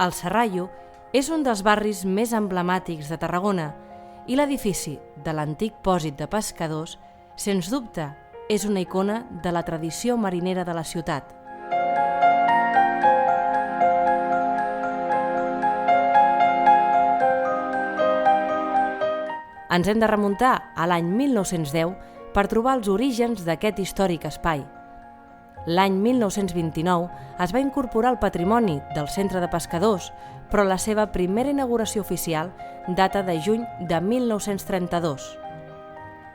El Serrallo és un dels barris més emblemàtics de Tarragona i l'edifici de l'antic pòsit de pescadors, sens dubte, és una icona de la tradició marinera de la ciutat. Ens hem de remuntar a l'any 1910 per trobar els orígens d'aquest històric espai. L'any 1929 es va incorporar al patrimoni del Centre de Pescadors, però la seva primera inauguració oficial data de juny de 1932.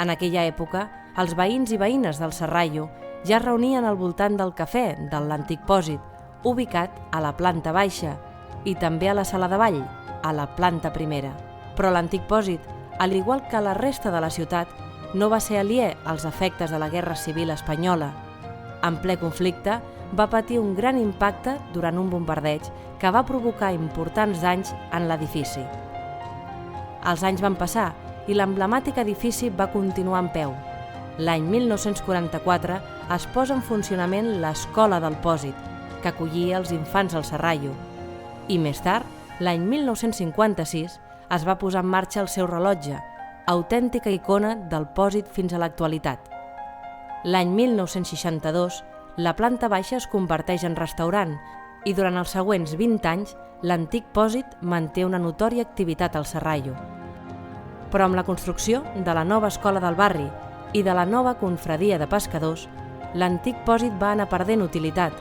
En aquella època, els veïns i veïnes del Serrallo ja es reunien al voltant del cafè de l'antic pòsit, ubicat a la planta baixa, i també a la sala de ball, a la planta primera. Però l'antic pòsit, al igual que la resta de la ciutat, no va ser aliè als efectes de la Guerra Civil espanyola. En ple conflicte, va patir un gran impacte durant un bombardeig que va provocar importants danys en l'edifici. Els anys van passar i l'emblemàtic edifici va continuar en peu. L'any 1944 es posa en funcionament l'Escola del Pòsit, que acollia els infants al Serrallo. I més tard, l'any 1956, es va posar en marxa el seu rellotge, autèntica icona del pòsit fins a l'actualitat. L'any 1962, la planta baixa es converteix en restaurant i durant els següents 20 anys l'antic pòsit manté una notòria activitat al Serrallo. Però amb la construcció de la nova escola del barri i de la nova confraria de pescadors, l'antic pòsit va anar perdent utilitat,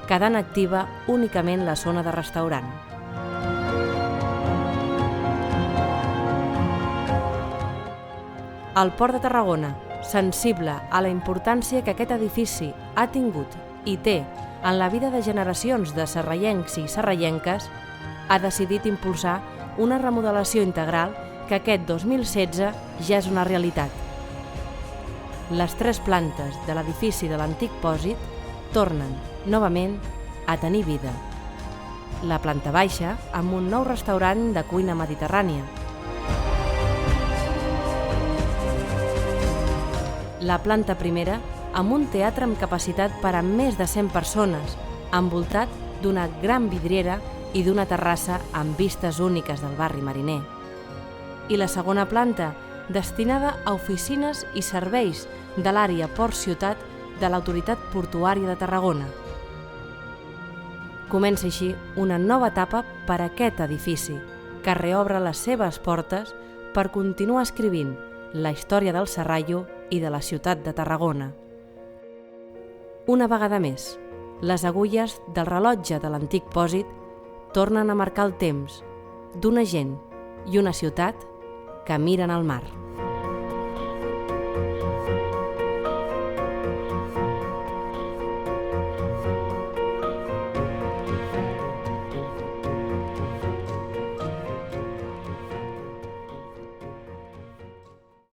quedant activa únicament la zona de restaurant. El Port de Tarragona, sensible a la importància que aquest edifici ha tingut i té en la vida de generacions de serrallencs i serrallenques, ha decidit impulsar una remodelació integral que aquest 2016 ja és una realitat. Les 3 plantes de l'edifici de l'antic pòsit tornen, novament, a tenir vida. La planta baixa amb un nou restaurant de cuina mediterrània. La planta primera amb un teatre amb capacitat per a més de 100 persones, envoltat d'una gran vidriera i d'una terrassa amb vistes úniques del barri mariner. I la segona planta, destinada a oficines i serveis de l'àrea Port-Ciutat de l'Autoritat Portuària de Tarragona. Comença així una nova etapa per a aquest edifici, que reobre les seves portes per continuar escrivint la història del Serrallo i de la ciutat de Tarragona. Una vegada més, les agulles del rellotge de l'antic pòsit tornen a marcar el temps d'una gent i una ciutat que miren al mar.